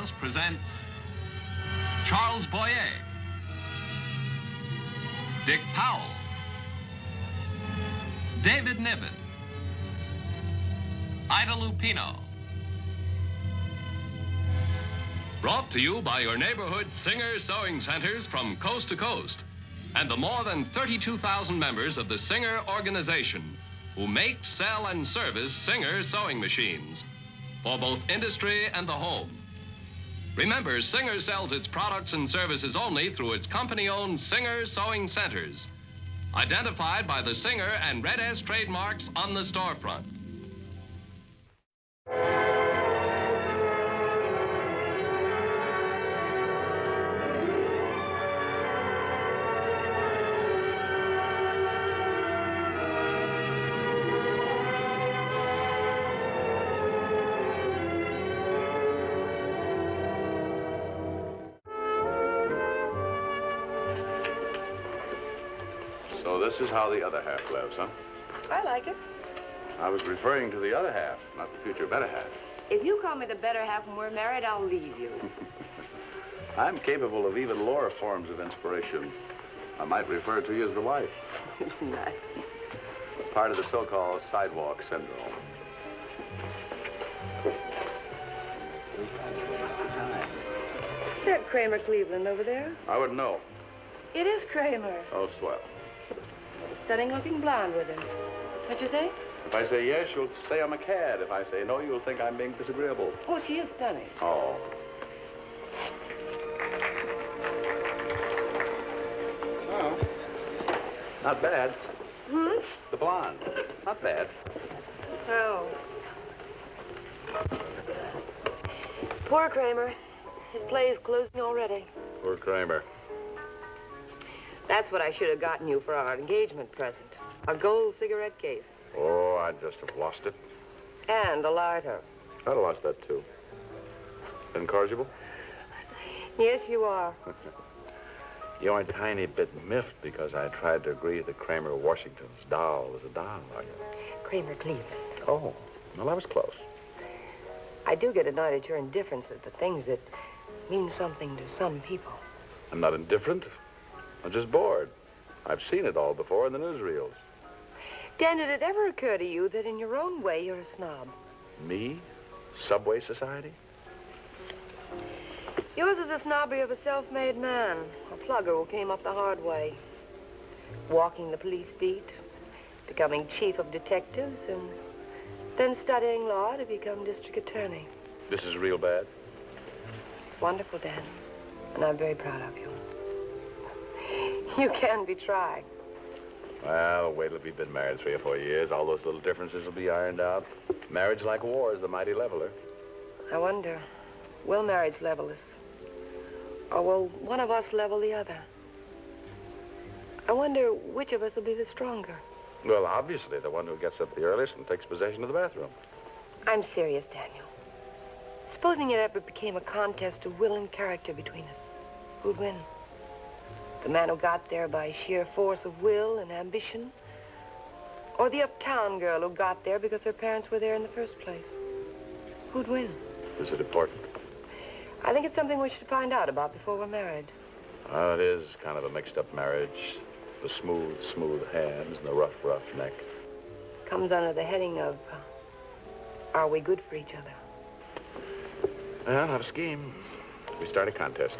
Playhouse presents Charles Boyer, Dick Powell, David Niven, Ida Lupino. Brought to you by your neighborhood Singer Sewing Centers from coast to coast and the more than 32,000 members of the Singer organization who make, sell, and service Singer sewing machines for both industry and the home. Remember, Singer sells its products and services only through its company-owned Singer Sewing Centers, identified by the Singer and Red S trademarks on the storefront. So this is how the other half lives, huh? I like it. I was referring to the other half, not the future better half. If you call me the better half when we're married, I'll leave you. I'm capable of even lower forms of inspiration. I might refer to you as the wife. Nice. Part of the so-called sidewalk syndrome. Is that Kramer Cleveland over there? I wouldn't know. It is Kramer. Oh, swell. Stunning-looking blonde with him. What'd you say? If I say yes, you'll say I'm a cad. If I say no, you'll think I'm being disagreeable. Oh, she is stunning. Oh. Oh. Not bad. Hmm? The blonde. Not bad. Oh. Poor Kramer. His play is closing already. Poor Kramer. That's what I should have gotten you for our engagement present. A gold cigarette case. Oh, I'd just have lost it. And a lighter. I'd have lost that, too. Incorrigible? Yes, you are. You're a tiny bit miffed because I tried to agree that Kramer Washington's doll was a doll, are you? Kramer Cleveland. Oh, well, I was close. I do get annoyed at your indifference at the things that mean something to some people. I'm not indifferent. I'm just bored. I've seen it all before in the newsreels. Dan, did it ever occur to you that in your own way you're a snob? Me? Subway society? Yours is the snobbery of a self-made man, a plugger who came up the hard way. Walking the police beat, becoming chief of detectives, and then studying law to become district attorney. This is real bad. It's wonderful, Dan, and I'm very proud of you. You can be tried. Well, wait till we've been married 3 or 4 years. All those little differences will be ironed out. Marriage, like war, is the mighty leveler. I wonder, will marriage level us? Or will one of us level the other? I wonder which of us will be the stronger. Well, obviously, the one who gets up the earliest and takes possession of the bathroom. I'm serious, Daniel. Supposing it ever became a contest of will and character between us, who'd win? The man who got there by sheer force of will and ambition? Or the uptown girl who got there because her parents were there in the first place? Who'd win? Is it important? I think it's something we should find out about before we're married. It is kind of a mixed-up marriage. The smooth, smooth hands and the rough, rough neck. Comes under the heading of, are we good for each other? Well, I have a scheme. We start a contest.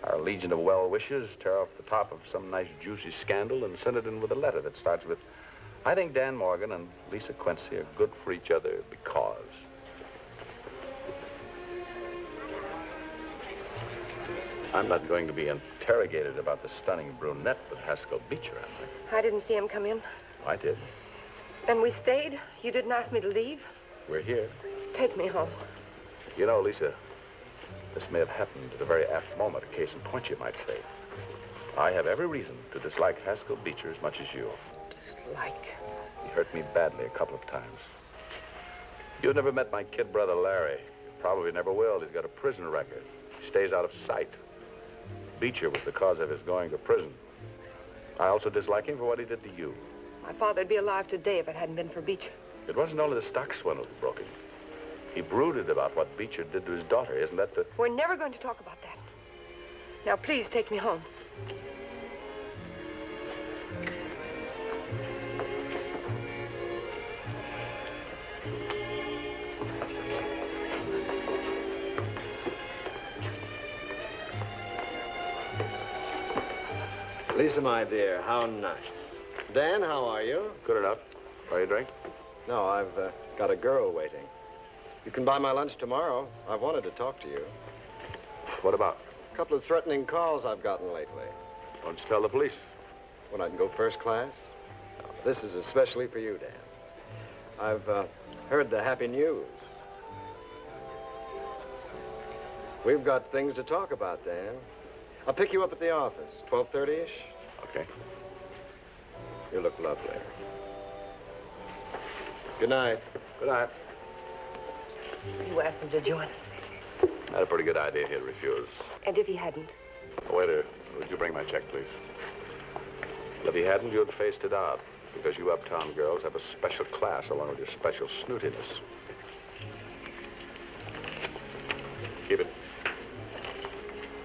Our legion of well-wishers tear off the top of some nice, juicy scandal and send it in with a letter that starts with, I think Dan Morgan and Lisa Quincy are good for each other because... I'm not going to be interrogated about the stunning brunette with Haskell Beecher, am I? I didn't see him come in. I did. And we stayed? You didn't ask me to leave? We're here. Take me home. You know, Lisa, this may have happened at a very apt moment, a case in point, you might say. I have every reason to dislike Haskell Beecher as much as you. Dislike? He hurt me badly a couple of times. You've never met my kid brother, Larry. You probably never will. He's got a prison record. He stays out of sight. Beecher was the cause of his going to prison. I also dislike him for what he did to you. My father'd be alive today if it hadn't been for Beecher. It wasn't only the stock swindle that broke him. He brooded about what Beecher did to his daughter. Isn't that the... We're never going to talk about that. Now, please take me home. Lisa, my dear, how nice. Dan, how are you? Good enough. Buy you a drink? No, I've got a girl waiting. You can buy my lunch tomorrow. I've wanted to talk to you. What about? A couple of threatening calls I've gotten lately. Why don't you tell the police? When I can go first class? No, this is especially for you, Dan. I've heard the happy news. We've got things to talk about, Dan. I'll pick you up at the office, 12:30-ish. Okay. You look lovely. Good night. Good night. You asked him to join us. I had a pretty good idea he'd refuse. And if he hadn't? Waiter, would you bring my check, please? Well, if he hadn't, you'd faced it out. Because you uptown girls have a special class along with your special snootiness. Keep it.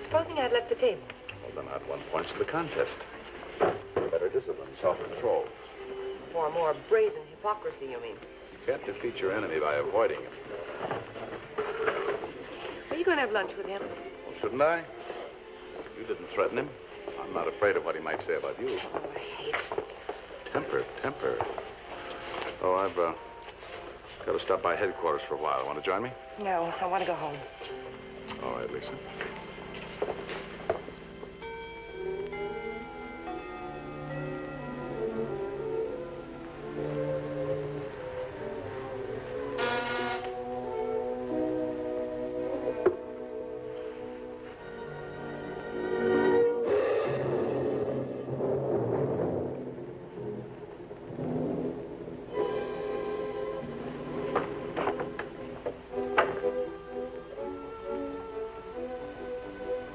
Supposing I'd left the table. Well, then I'd won points to the contest. Better discipline, self-control. Or more brazen hypocrisy, you mean? You can't defeat your enemy by avoiding him. Are you going to have lunch with him? Well, shouldn't I? You didn't threaten him. I'm not afraid of what he might say about you. Oh, I hate it. Temper. Oh, I've got to stop by headquarters for a while. Want to join me? No, I want to go home. All right, Lisa.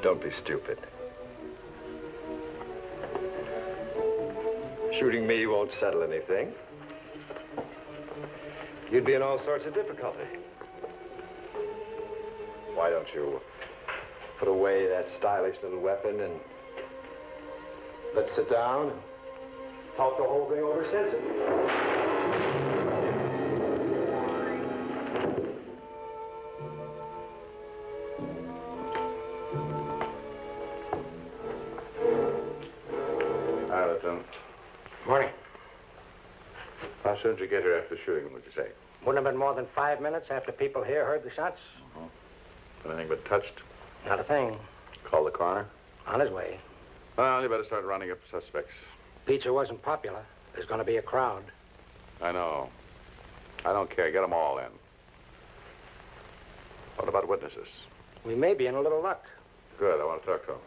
Don't be stupid. Shooting me won't settle anything. You'd be in all sorts of difficulty. Why don't you put away that stylish little weapon and let's sit down and talk the whole thing over sensibly. Morning. How soon did you get here after the shooting, would you say? Wouldn't have been more than 5 minutes after people here heard the shots. Anything but touched? Not a thing. Call the coroner? On his way. Well, you better start rounding up suspects. Beecher wasn't popular. There's going to be a crowd. I know. I don't care. Get them all in. What about witnesses? We may be in a little luck. Good. I want to talk to them.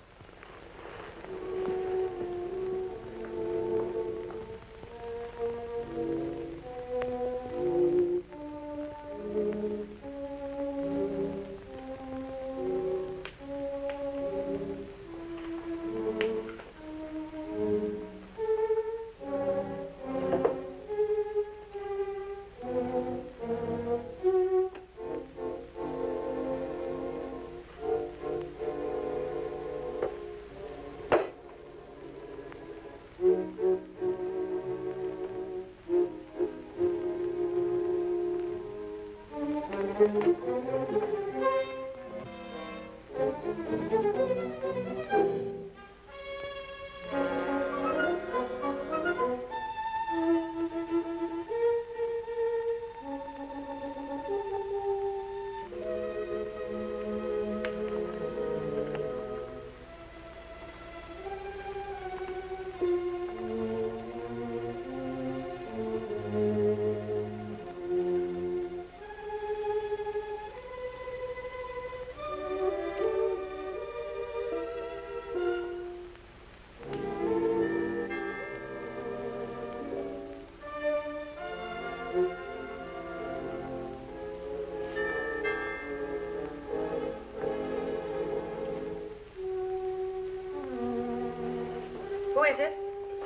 Who is it?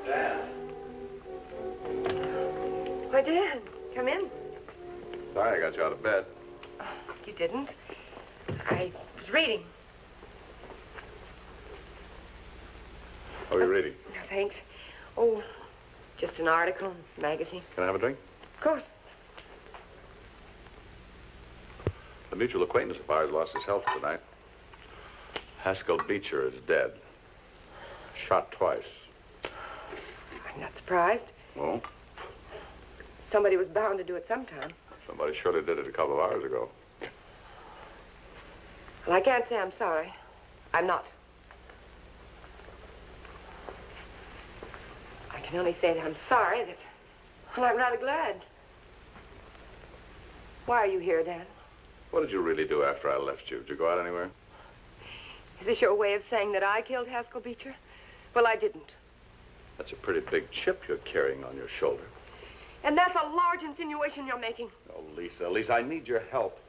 Dan. Why, Dan, come in. Sorry I got you out of bed. You didn't. I was reading. What are you reading? No, thanks. Oh, just an article, magazine. Can I have a drink? Of course. A mutual acquaintance of ours lost his health tonight. Haskell Beecher is dead. Shot twice. I'm not surprised. Oh? Somebody was bound to do it sometime. Somebody surely did it a couple of hours ago. Well, I can't say I'm sorry. I'm not. I can only say that I'm sorry that... Well, I'm rather glad. Why are you here, Dan? What did you really do after I left you? Did you go out anywhere? Is this your way of saying that I killed Haskell Beecher? Well, I didn't. That's a pretty big chip you're carrying on your shoulder. And that's a large insinuation you're making. Oh, Lisa, I need your help.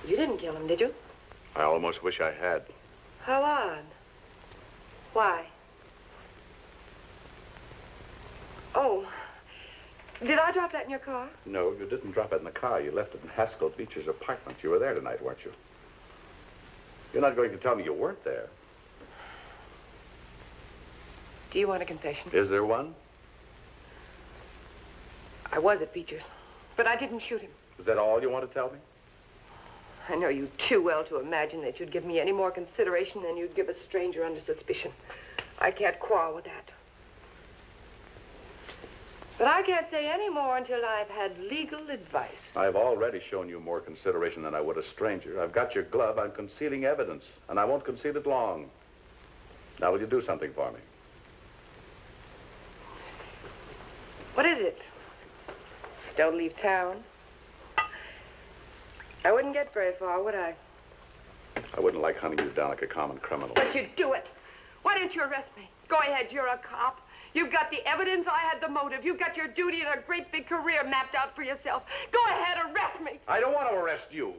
You didn't kill him, did you? I almost wish I had. How odd. Why? Oh, did I drop that in your car? No, you didn't drop it in the car. You left it in Haskell Beecher's apartment. You were there tonight, weren't you? You're not going to tell me you weren't there. Do you want a confession? Is there one? I was at Beecher's, but I didn't shoot him. Is that all you want to tell me? I know you too well to imagine that you'd give me any more consideration than you'd give a stranger under suspicion. I can't quarrel with that. But I can't say any more until I've had legal advice. I've already shown you more consideration than I would a stranger. I've got your glove. I'm concealing evidence, and I won't conceal it long. Now, will you do something for me? What is it? Don't leave town. I wouldn't get very far, would I? I wouldn't like hunting you down like a common criminal. But you'd do it. Why didn't you arrest me? Go ahead, you're a cop. You've got the evidence, I had the motive. You've got your duty and a great big career mapped out for yourself. Go ahead, arrest me. I don't want to arrest you.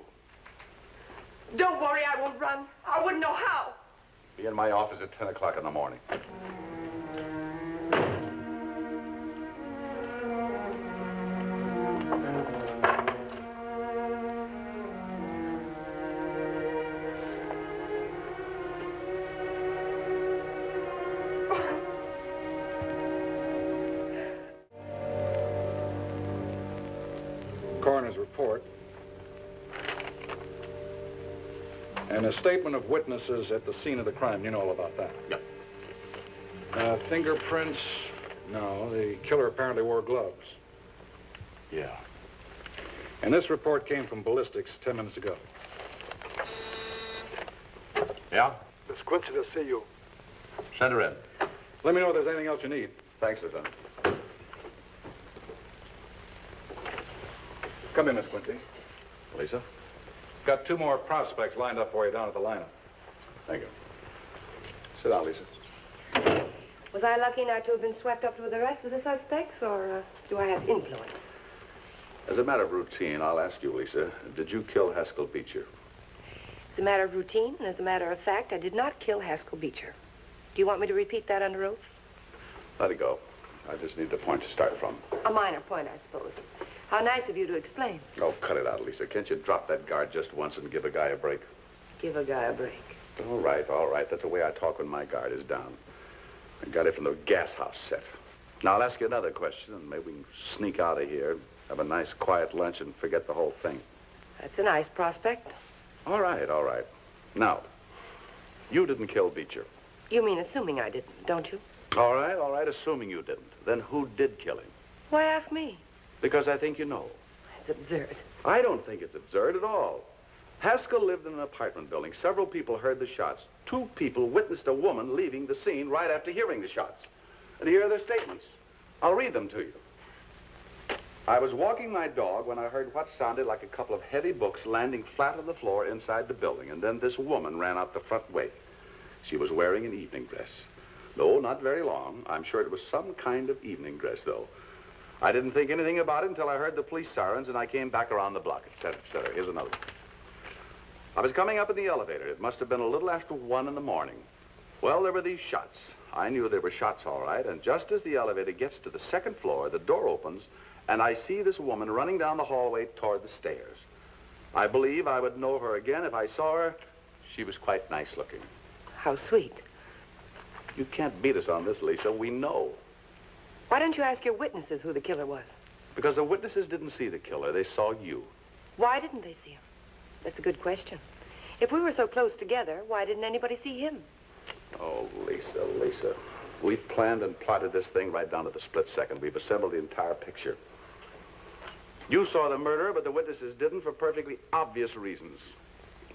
Don't worry, I won't run. I wouldn't know how. Be in my office at 10 o'clock in the morning. Coroner's report and a statement of witnesses at the scene of the crime. You know all about that. Yep. Fingerprints? No, the killer apparently wore gloves. Yeah. And this report came from ballistics 10 minutes ago. Yeah? Miss Quincy to see you. Send her in. Let me know if there's anything else you need. Thanks, Lieutenant. Come in, Miss Quincy. Lisa? Got 2 more prospects lined up for you down at the lineup. Thank you. Sit down, Lisa. Was I lucky not to have been swept up with the rest of the suspects, or do I have influence? As a matter of routine, I'll ask you, Lisa, did you kill Haskell Beecher? As a matter of routine, and as a matter of fact, I did not kill Haskell Beecher. Do you want me to repeat that under oath? Let it go. I just need the point to start from. A minor point, I suppose. How nice of you to explain. Oh, cut it out, Lisa. Can't you drop that guard just once and give a guy a break? Give a guy a break. All right, all right. That's the way I talk when my guard is down. I got it from the gas house set. Now, I'll ask you another question, and maybe we can sneak out of here, have a nice, quiet lunch, and forget the whole thing. That's a nice prospect. All right, all right. Now, you didn't kill Beecher. You mean assuming I didn't, don't you? All right, assuming you didn't. Then who did kill him? Why ask me? Because I think you know. It's absurd. I don't think it's absurd at all. Haskell lived in an apartment building. Several people heard the shots. 2 people witnessed a woman leaving the scene right after hearing the shots. And here are their statements. I'll read them to you. I was walking my dog when I heard what sounded like a couple of heavy books landing flat on the floor inside the building, and then this woman ran out the front way. She was wearing an evening dress. No, not very long. I'm sure it was some kind of evening dress, though. I didn't think anything about it until I heard the police sirens, and I came back around the block, et cetera, et cetera. Here's another one. I was coming up in the elevator. It must have been a little after 1 in the morning. Well, there were these shots. I knew they were shots, all right, and just as the elevator gets to the second floor, the door opens, and I see this woman running down the hallway toward the stairs. I believe I would know her again if I saw her. She was quite nice looking. How sweet. You can't beat us on this, Lisa. We know. Why don't you ask your witnesses who the killer was? Because the witnesses didn't see the killer. They saw you. Why didn't they see him? That's a good question. If we were so close together, why didn't anybody see him? Oh, Lisa. We've planned and plotted this thing right down to the split second. We've assembled the entire picture. You saw the murderer, but the witnesses didn't for perfectly obvious reasons.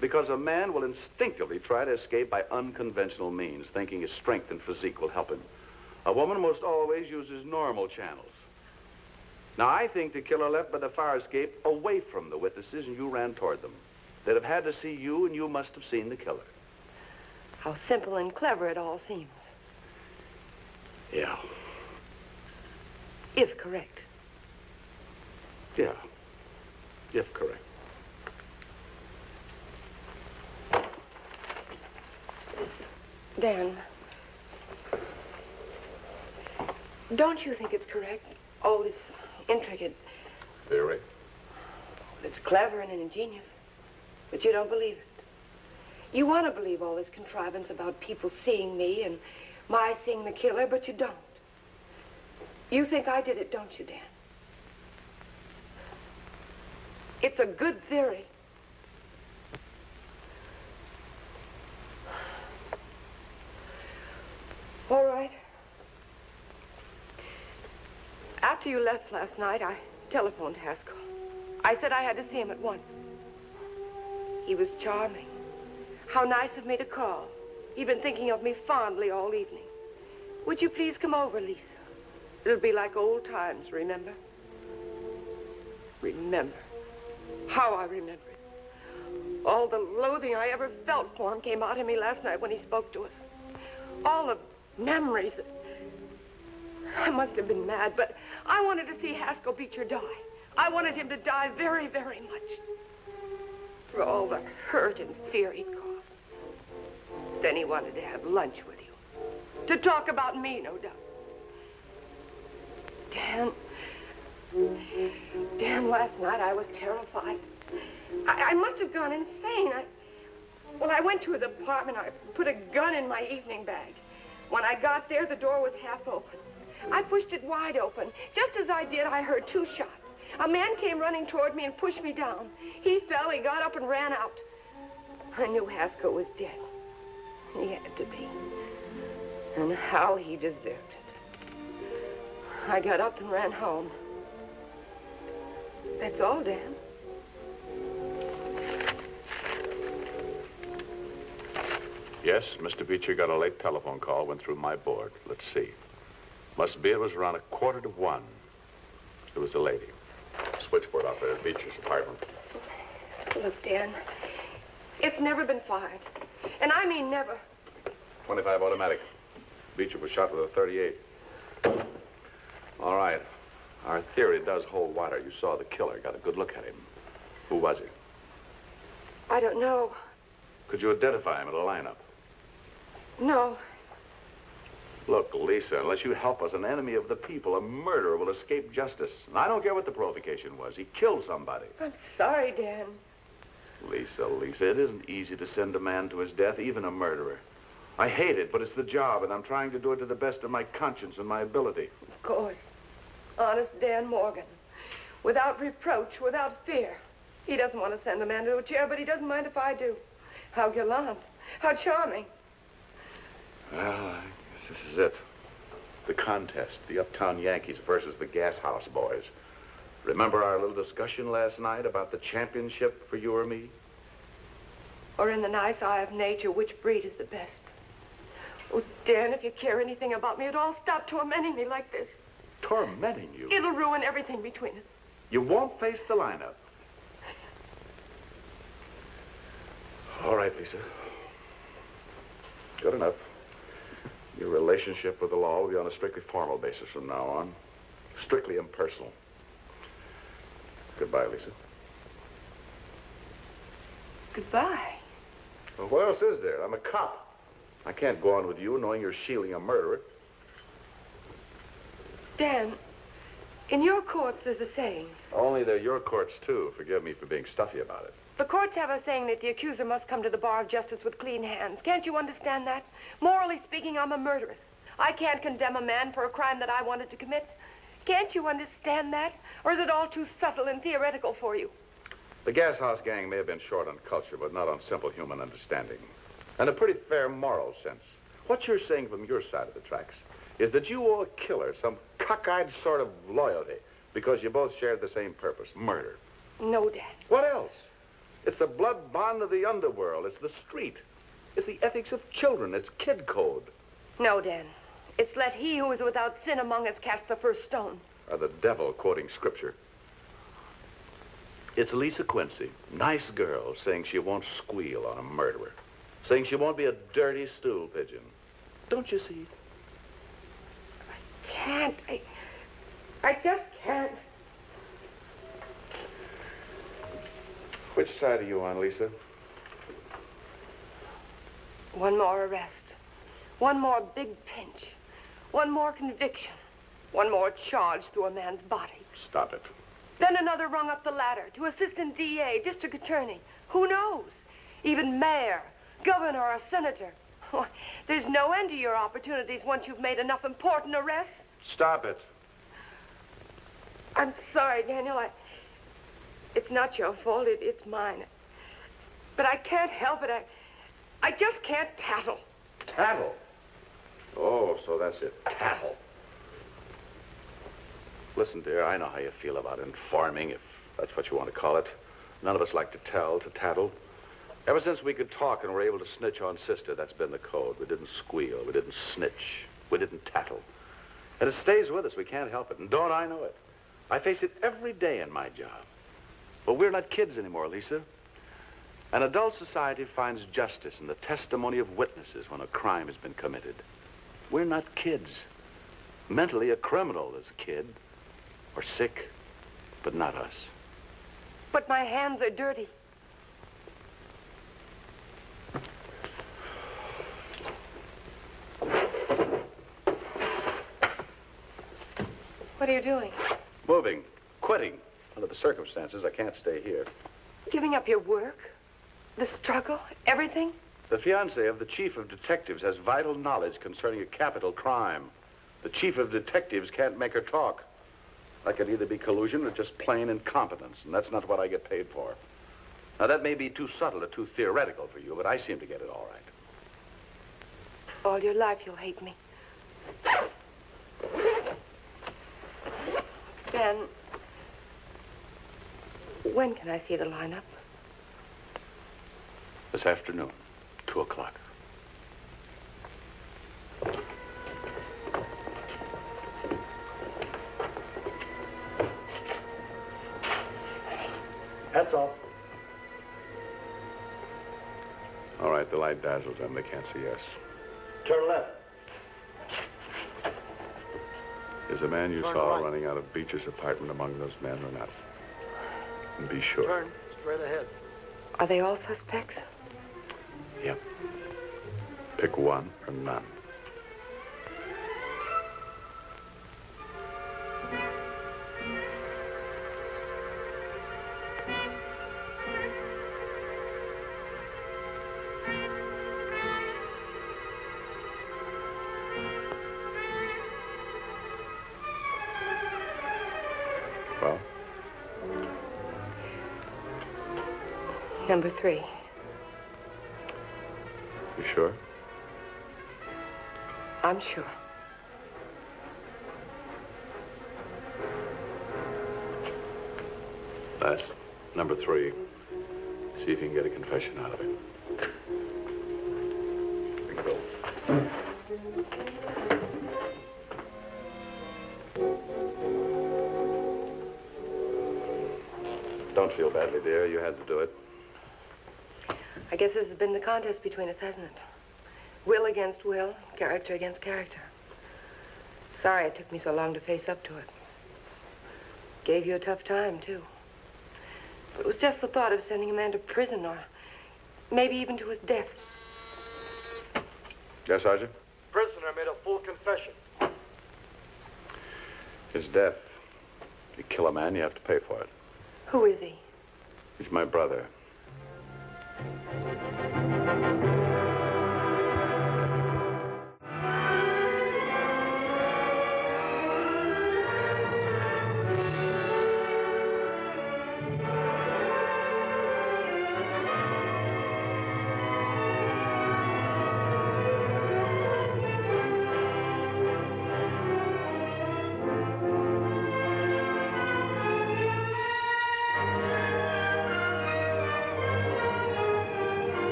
Because a man will instinctively try to escape by unconventional means, thinking his strength and physique will help him. A woman most always uses normal channels. Now, I think the killer left by the fire escape away from the witnesses, and you ran toward them. They'd have had to see you, and you must have seen the killer. How simple and clever it all seems. Yeah. If correct. Yeah. If correct. Dan, don't you think it's correct? All this intricate... Theory? It's clever and ingenious, but you don't believe it. You want to believe all this contrivance about people seeing me and my seeing the killer, but you don't. You think I did it, don't you, Dan? It's a good theory. All right. After you left last night, I telephoned Haskell. I said I had to see him at once. He was charming. How nice of me to call. He'd been thinking of me fondly all evening. Would you please come over, Lisa? It'll be like old times, remember? Remember. How I remember it. All the loathing I ever felt for him came out of me last night when he spoke to us. All the memories that... I must have been mad, but I wanted to see Haskell Beecher die. I wanted him to die very, very much. For all the hurt and fear he'd caused. Then he wanted to have lunch with you. To talk about me, no doubt. Dan, last night I was terrified. I must have gone insane. I went to his apartment. I put a gun in my evening bag. When I got there, the door was half open. I pushed it wide open. Just as I did, I heard 2 shots. A man came running toward me and pushed me down. He fell, he got up and ran out. I knew Haskell was dead. He had to be. And how he deserved it. I got up and ran home. That's all, Dan. Yes, Mr. Beecher got a late telephone call, went through my board. Let's see. Must be it was around 1:45. It was a lady. Switchboard operator at Beecher's apartment. Look, Dan, it's never been fired. And I mean never. 25 automatic. Beecher was shot with a .38. All right. Our theory does hold water. You saw the killer, got a good look at him. Who was he? I don't know. Could you identify him in a lineup? No. Look, Lisa, unless you help us, an enemy of the people, a murderer, will escape justice. And I don't care what the provocation was. He killed somebody. I'm sorry, Dan. Lisa, it isn't easy to send a man to his death, even a murderer. I hate it, but it's the job, and I'm trying to do it to the best of my conscience and my ability. Of course. Honest Dan Morgan. Without reproach, without fear. He doesn't want to send a man to a chair, but he doesn't mind if I do. How gallant. How charming. Well, I guess this is it. The contest. The Uptown Yankees versus the Gas House Boys. Remember our little discussion last night about the championship for you or me? Or in the nice eye of nature, which breed is the best? Oh, Dan, if you care anything about me at all, stop tormenting me like this. Tormenting you? It'll ruin everything between us. You won't face the lineup. All right, Lisa. Good enough. Your relationship with the law will be on a strictly formal basis from now on. Strictly impersonal. Goodbye, Lisa. Goodbye. Well, what else is there? I'm a cop. I can't go on with you knowing you're shielding a murderer. Dan, in your courts there's a saying. Only they're your courts, too. Forgive me for being stuffy about it. The courts have a saying that the accuser must come to the bar of justice with clean hands. Can't you understand that? Morally speaking, I'm a murderess. I can't condemn a man for a crime that I wanted to commit. Can't you understand that? Or is it all too subtle and theoretical for you? The Gas House gang may have been short on culture, but not on simple human understanding. And a pretty fair moral sense. What you're saying from your side of the tracks is that you owe a killer some cockeyed sort of loyalty because you both shared the same purpose, murder. No, Dad. What else? It's the blood bond of the underworld. It's the street. It's the ethics of children. It's kid code. No, Dan. It's let he who is without sin among us cast the first stone. Or the devil quoting scripture. It's Lisa Quincy, nice girl, saying she won't squeal on a murderer. Saying she won't be a dirty stool pigeon. Don't you see? I can't. I just can't. Which side are you on, Lisa? One more arrest. One more big pinch. One more conviction. One more charge through a man's body. Stop it. Then another rung up the ladder to assistant DA, district attorney. Who knows? Even mayor, governor, or senator. Why, there's no end to your opportunities once you've made enough important arrests. Stop it. I'm sorry, Daniel. It's not your fault. It's mine. But I can't help it. I just can't tattle. Tattle? Oh, so that's it. Tattle. Listen, dear, I know how you feel about informing, if that's what you want to call it. None of us like to tell, to tattle. Ever since we could talk and were able to snitch on Sister, that's been the code. We didn't squeal. We didn't snitch. We didn't tattle. And it stays with us. We can't help it. And don't I know it? I face it every day in my job. But we're not kids anymore, Lisa. An adult society finds justice in the testimony of witnesses when a crime has been committed. We're not kids. Mentally, a criminal is a kid. Or sick, but not us. But my hands are dirty. What are you doing? Moving. Quitting. Under the circumstances, I can't stay here. Giving up your work? The struggle? Everything? The fiancé of the chief of detectives has vital knowledge concerning a capital crime. The chief of detectives can't make her talk. That could either be collusion or just plain incompetence, and that's not what I get paid for. Now, that may be too subtle or too theoretical for you, but I seem to get it all right. All your life you'll hate me. Ben, when can I see the lineup? This afternoon, 2 o'clock. That's all. All right, the light dazzles them. They can't see us. Turn left. Is the man you Turn saw right. running out of Beecher's apartment among those men or not? And be sure. Turn straight ahead. Are they all suspects? Yep. Pick one or none. Well? Number 3. You sure? I'm sure. That's number 3. See if you can get a confession out of him. Bingo. Don't feel badly, dear. You had to do it. I guess this has been the contest between us, hasn't it? Will against will, character against character. Sorry it took me so long to face up to it. Gave you a tough time, too. But it was just the thought of sending a man to prison or maybe even to his death. Yes, Sergeant? Prisoner made a full confession. His death. If you kill a man, you have to pay for it. Who is he? He's my brother.